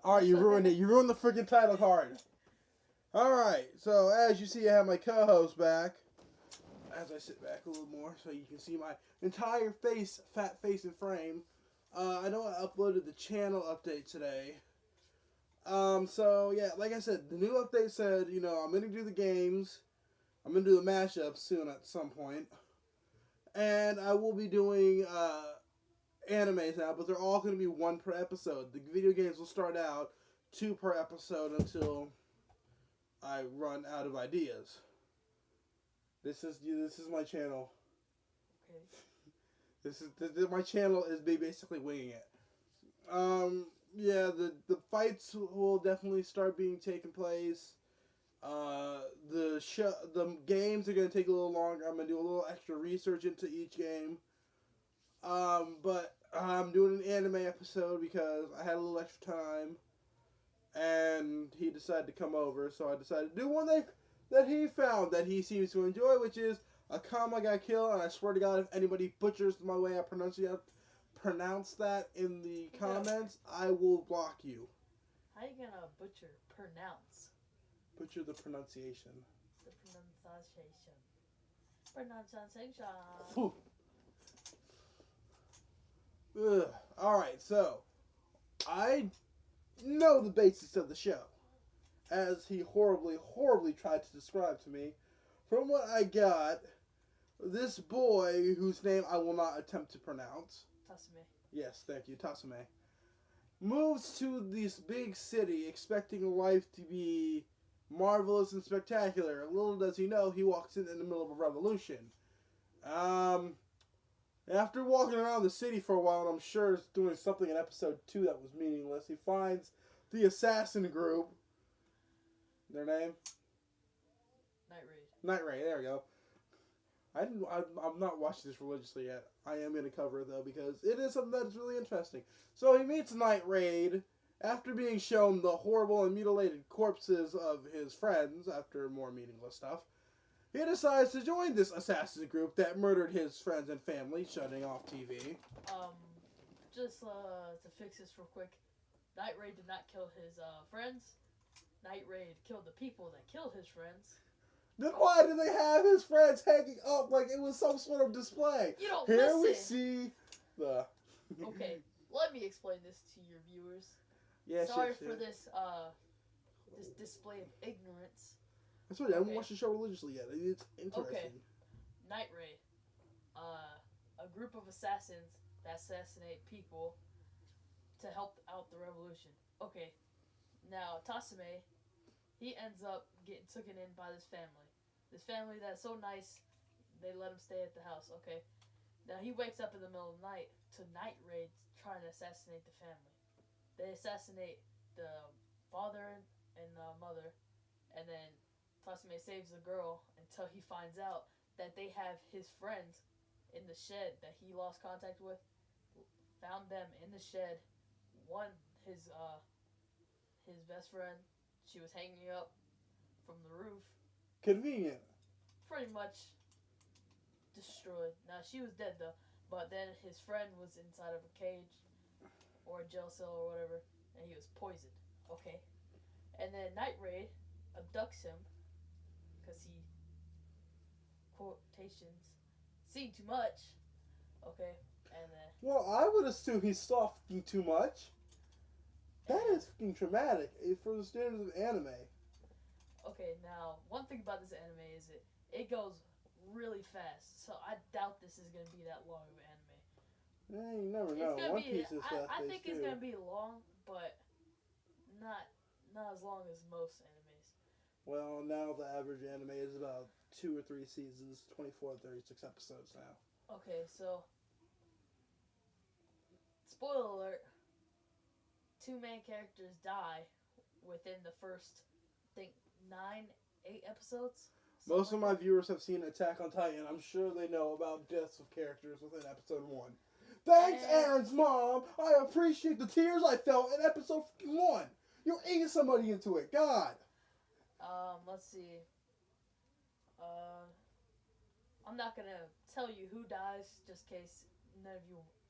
Alright, you ruined it. You ruined the freaking title card. Alright, so as you see, I have my co-host back. As I sit back a little more so you can see my entire face, fat face and frame. I know I uploaded the channel update today. So yeah, like I said, the new update said, I'm going to do the games. I'm going to do the mashups soon at some point. And I will be doing animes now, but they're all going to be one per episode. The video games will start out 2 per episode until I run out of ideas. This is my channel. Okay. My channel is basically winging it. Yeah, the fights will definitely start being taken place. The games are gonna take a little longer. I'm gonna do a little extra research into each game. But I'm doing an anime episode because I had a little extra time, and he decided to come over, so I decided to do one that he found that he seems to enjoy, which is Akame got killed, and I swear to God, if anybody butchers my way I pronounce that in the comments, I will block you. How you gonna pronounce? Butcher the pronunciation. The pronunciation. Ugh. Alright, so I know the basis of the show, as he horribly tried to describe to me. From what I got, this boy, whose name I will not attempt to pronounce. Tasame. Yes, thank you, Tasame. Moves to this big city expecting life to be marvelous and spectacular. Little does he know, he walks in the middle of a revolution. After walking around the city for a while, and I'm sure doing something in episode 2 that was meaningless, he finds the assassin group. Their name? Night Raid, there we go. I'm not watching this religiously yet. I am going to cover it, though, because it is something that's really interesting. So he meets Night Raid after being shown the horrible and mutilated corpses of his friends after more meaningless stuff. He decides to join this assassin group that murdered his friends and family, shutting off TV. Just to fix this real quick, Night Raid did not kill his friends. Night Raid killed the people that killed his friends. Then why do they have his friends hanging up like it was some sort of display? You don't Here listen. we see the... Okay, let me explain this to your viewers. Yeah, Sorry for this display of ignorance. That's right, I haven't watched the show religiously yet. It's interesting. Okay. Night Raid. A group of assassins that assassinate people to help out the revolution. Okay. Now, Tasame, he ends up getting taken in by this family. This family that's so nice, they let him stay at the house. Okay. Now, he wakes up in the middle of the night to Night Raid trying to assassinate the family. They assassinate the father and the mother, and then Tasame saves the girl until he finds out that they have his friends in the shed that he lost contact with. Found them in the shed. One, his best friend, she was hanging up from the roof. Convenient. Pretty much destroyed. Now, she was dead, though. But then his friend was inside of a cage or a jail cell or whatever, and he was poisoned. Okay. And then Night Raid abducts him because he, quotations, seen too much. Okay. And then... Well, I would assume he saw fucking too much. That is fucking traumatic for the standards of anime. Okay, now, one thing about this anime is it goes really fast, so I doubt this is going to be that long of an anime. Yeah, you never know. One Piece is fast. I think it's going to be long, but not as long as most animes. Well, now the average anime is about 2 or 3 seasons, 24 to 36 episodes now. Okay, so, spoiler alert, 2 main characters die within the first, I think, 8 episodes. Most of my viewers have seen Attack on Titan. I'm sure they know about deaths of characters within episode 1. Thanks, Aaron's mom! I appreciate the tears I felt in episode 1! You're eating somebody into it, God! Let's see. I'm not gonna tell you who dies, just in case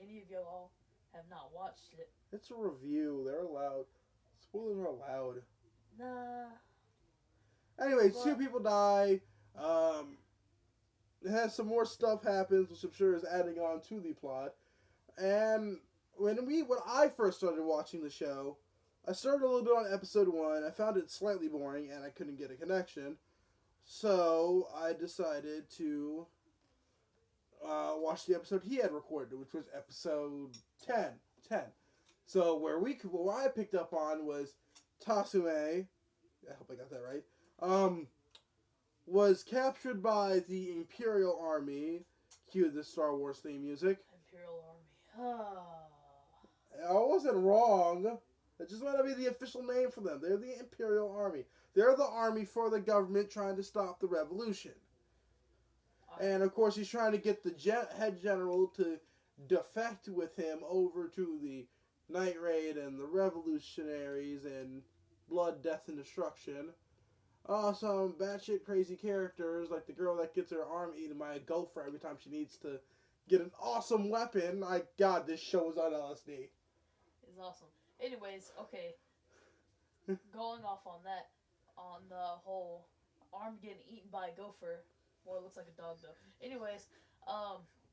any of you all have not watched it. It's a review. They're allowed. Spoilers are allowed. Nah. Anyway, But- 2 people die. It has some more stuff happens, which I'm sure is adding on to the plot. And when I first started watching the show, I started a little bit on episode 1. I found it slightly boring, and I couldn't get a connection. So I decided to watch the episode he had recorded, which was episode 10. So where I picked up on was Tasume. I hope I got that right. Was captured by the Imperial Army. Cue the Star Wars theme music. Imperial Army. I wasn't wrong. That just might not be the official name for them. They're the Imperial Army. They're the army for the government trying to stop the revolution. And of course, he's trying to get the head general to defect with him over to the Night Raid and the revolutionaries and blood, death, and destruction. Some batshit crazy characters like the girl that gets her arm eaten by a gopher every time she needs to get an awesome weapon. My God, this show is on LSD. It's awesome. Anyways, okay. Going off on that, on the whole arm getting eaten by a gopher. Well, it looks like a dog though. Anyways,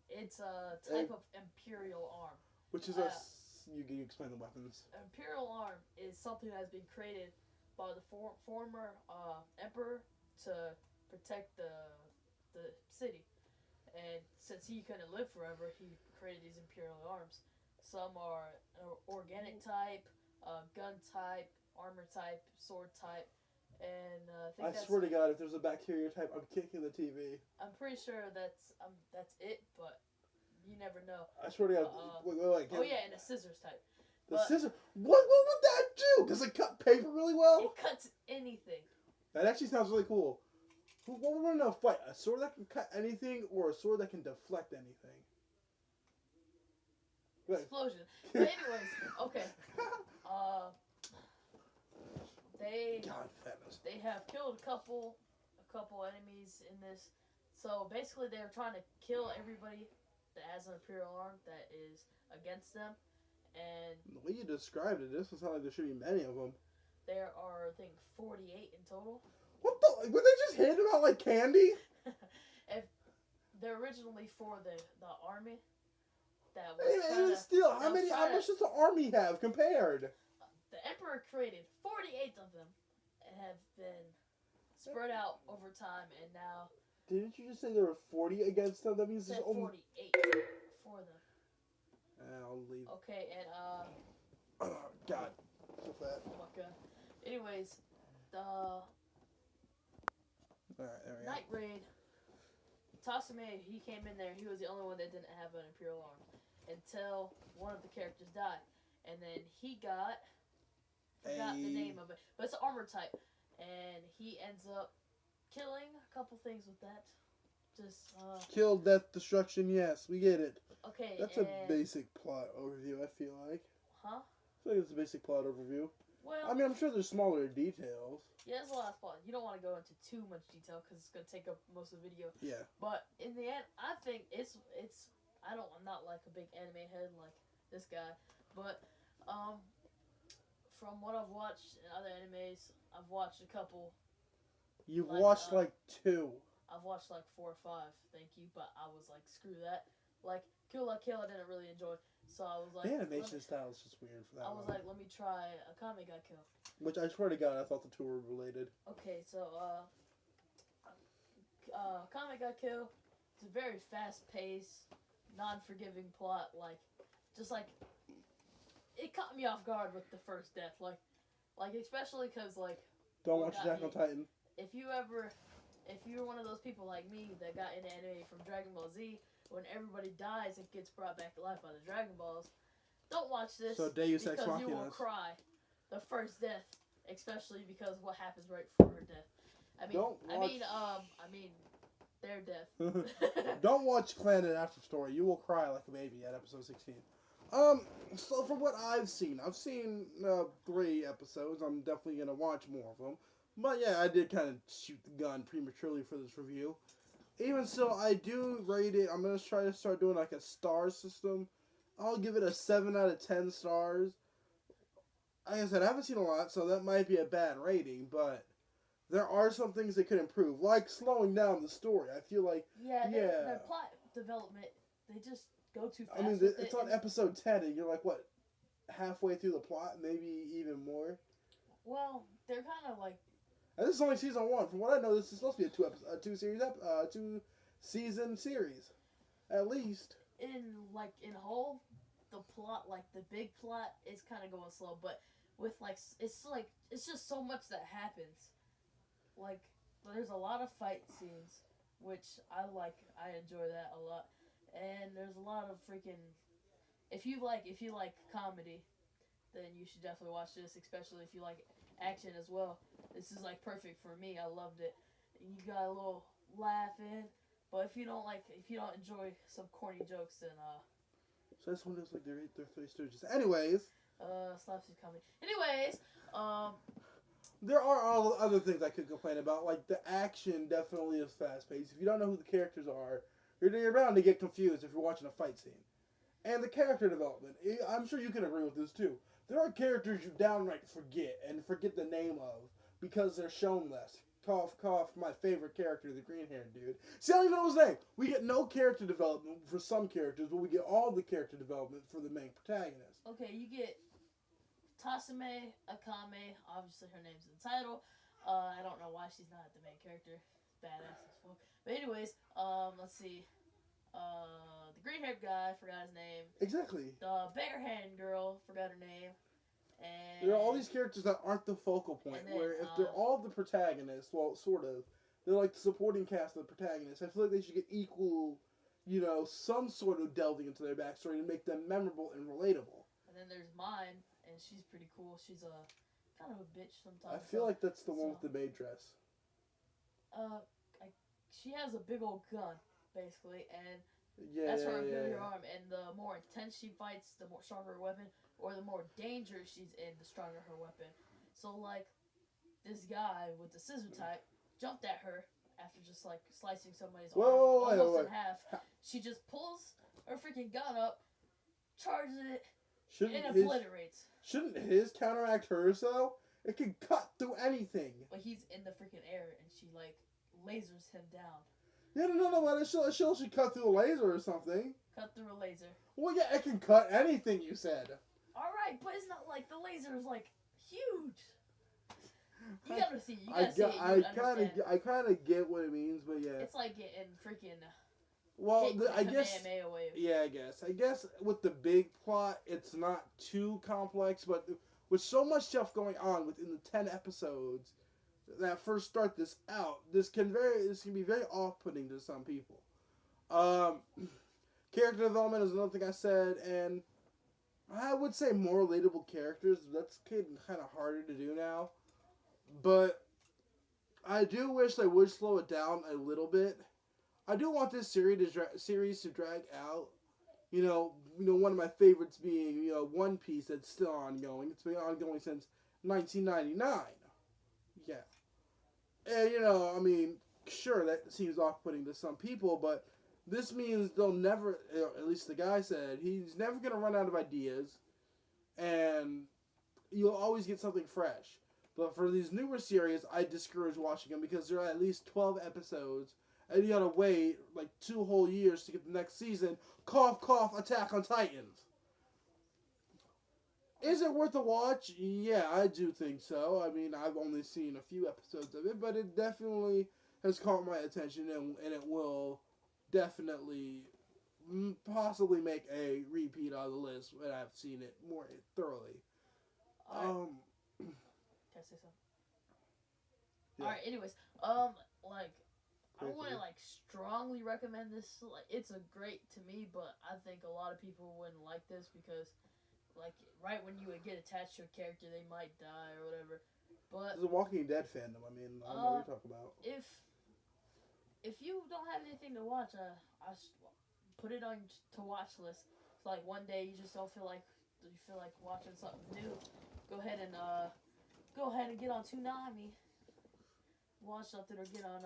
it's a type of Imperial arm. Which is you explain the weapons. Imperial arm is something that has been created by the former emperor to protect the city. And since he couldn't live forever, he created these Imperial arms. Some are organic type, gun type, armor type, sword type, and I swear to God, if there's a bacteria type, I'm kicking the TV. I'm pretty sure that's it, but you never know. I swear to God. Wait. Oh yeah, and a scissors type. The scissor. What would that do? Does it cut paper really well? It cuts anything. That actually sounds really cool. What would we want to fight? A sword that can cut anything, or a sword that can deflect anything? Explosion. But anyways, okay. They have killed a couple enemies in this. So basically, they're trying to kill everybody that has an Imperial arm that is against them. And the way you described it, this sounds like there should be many of them. There are, I think, 48 in total. What the? Would they just hand them out like candy? If they're originally for the army. That was still, how much does the army have compared? The Emperor created 48 of them and have been spread out over time, and now... Didn't you just say there were 40 against them? That means there's 48 for them. I'll leave. Okay, and oh, God. So fat. Oh my God. Anyways, the... Alright, Night Raid... Tasume, he came in there, he was the only one that didn't have an Imperial arm. Until one of the characters died. And then he forgot the name of it. But it's an armor type. And he ends up killing a couple things with that. Just, Kill, death, destruction, yes, we get it. Okay, That's a basic plot overview, I feel like. Huh? I think it's a basic plot overview. Well... I mean, I'm sure there's smaller details. Yeah, there's a lot of plot. You don't want to go into too much detail because it's going to take up most of the video. Yeah. But in the end, I think it's... I'm not like a big anime head like this guy, but from what I've watched in other animes, I've watched a couple. You've watched like 2. I've watched like 4 or 5, thank you, but I was like, screw that. Like, Kill La Kill I didn't really enjoy, so I was like... The animation style is just weird for that I was like, let me try Akame ga Kill. Which I swear to God, I thought the 2 were related. Okay, so, Akame ga Kill, it's a very fast-paced, non-forgiving plot, like, just like, it caught me off guard with the first death, like especially because, like, don't watch Attack on Titan. If you're one of those people like me that got into anime from Dragon Ball Z, when everybody dies and gets brought back to life by the Dragon Balls, don't watch this. So Deus Ex because Machina. You will cry the first death, especially because what happens right before her death. I mean, their death. Don't watch Clan and After Story. You will cry like a baby at episode 16. So from what I've seen 3 episodes. I'm definitely gonna watch more of them. But yeah, I did kind of shoot the gun prematurely for this review. Even so, I do rate it. I'm gonna try to start doing like a star system. I'll give it a 7 out of 10 stars. like I said, I haven't seen a lot, so that might be a bad rating, but there are some things they could improve, like slowing down the story. I feel like, Yeah, yeah. their plot development, they just go too fast. I mean, with it's it, on episode 10, and you're like, what, halfway through the plot, maybe even more? Well, they're kind of like. And this is only season 1. From what I know, this is supposed to be a two-season series, at least. In whole, the plot, like the big plot, is kind of going slow, but with it's just so much that happens. Like, there's a lot of fight scenes, which I like. I enjoy that a lot, and there's a lot of freaking. If you like comedy, then you should definitely watch this, especially if you like action as well. This is like perfect for me. I loved it. You got a little laughing, but if you don't enjoy some corny jokes, then So this one is like they're Three Stooges. Anyways, slapstick comedy. Anyways, there are all other things I could complain about. Like the action definitely is fast paced. If you don't know who the characters are, you're bound to get confused if you're watching a fight scene. And the character development, I'm sure you can agree with this too. There are characters you downright forget the name of because they're shown less. Cough, cough, my favorite character, the green-haired dude. See, I don't even know his name. We get no character development for some characters, but we get all the character development for the main protagonist. Okay, you get Tasame, Akame, obviously her name's in the title. I don't know why she's not the main character. Badass as fuck. But anyways, let's see. The green-haired guy, forgot his name. Exactly. The bare-hand girl, forgot her name. And there are all these characters that aren't the focal point, then, where if they're all the protagonists, well, sort of, they're like the supporting cast of the protagonists. I feel like they should get equal, some sort of delving into their backstory to make them memorable and relatable. And then there's mine, and she's pretty cool. She's a kind of a bitch sometimes. I feel like that's the one with the maid dress. She has a big old gun, basically, and yeah, that's her ability arm. And the more intense she fights, the more stronger her weapon, or the more danger she's in, the stronger her weapon. So, like, this guy with the scissor type jumped at her after just, like, slicing somebody's arm almost in half. She just pulls her freaking gun up, charges it, and obliterates. Shouldn't his counteract hers, though? It can cut through anything. But he's in the freaking air, and she, like, lasers him down. Yeah, no, but she'll cut through a laser or something. Cut through a laser. Well, yeah, it can cut anything, you said. Alright, but it's not like the laser is, like, huge. You gotta see it. I kind of get what it means, but yeah. It's like getting freaking... Well, I guess... Away. Yeah, I guess with the big plot, it's not too complex, but with so much stuff going on within the 10 episodes that first start this out, this can be very off-putting to some people. Character development is another thing I said, and I would say more relatable characters. That's getting kind of harder to do now, but I do wish they would slow it down a little bit. I do want this series to drag out. One of my favorites being One Piece, that's still ongoing. It's been ongoing since 1999. Yeah. And, sure, that seems off-putting to some people, but this means they'll never, at least the guy said, he's never going to run out of ideas, and you'll always get something fresh. But for these newer series, I discourage watching them because there are at least 12 episodes, and you gotta wait, 2 whole years to get the next season. Cough, cough, Attack on Titans. Is it worth a watch? Yeah, I do think so. I've only seen a few episodes of it, but it definitely has caught my attention, and it will definitely possibly make a repeat on the list when I've seen it more thoroughly. Can I say something? Yeah. Alright, anyways, I want to strongly recommend this. It's a great to me, but I think a lot of people wouldn't like this because right when you would get attached to a character, they might die or whatever. But it's a Walking Dead fandom. I don't know what you're talking about. If you don't have anything to watch, I put it on to watch list. It's like one day you just don't feel like watching something new. Go ahead and get on Toonami. Watch something or get on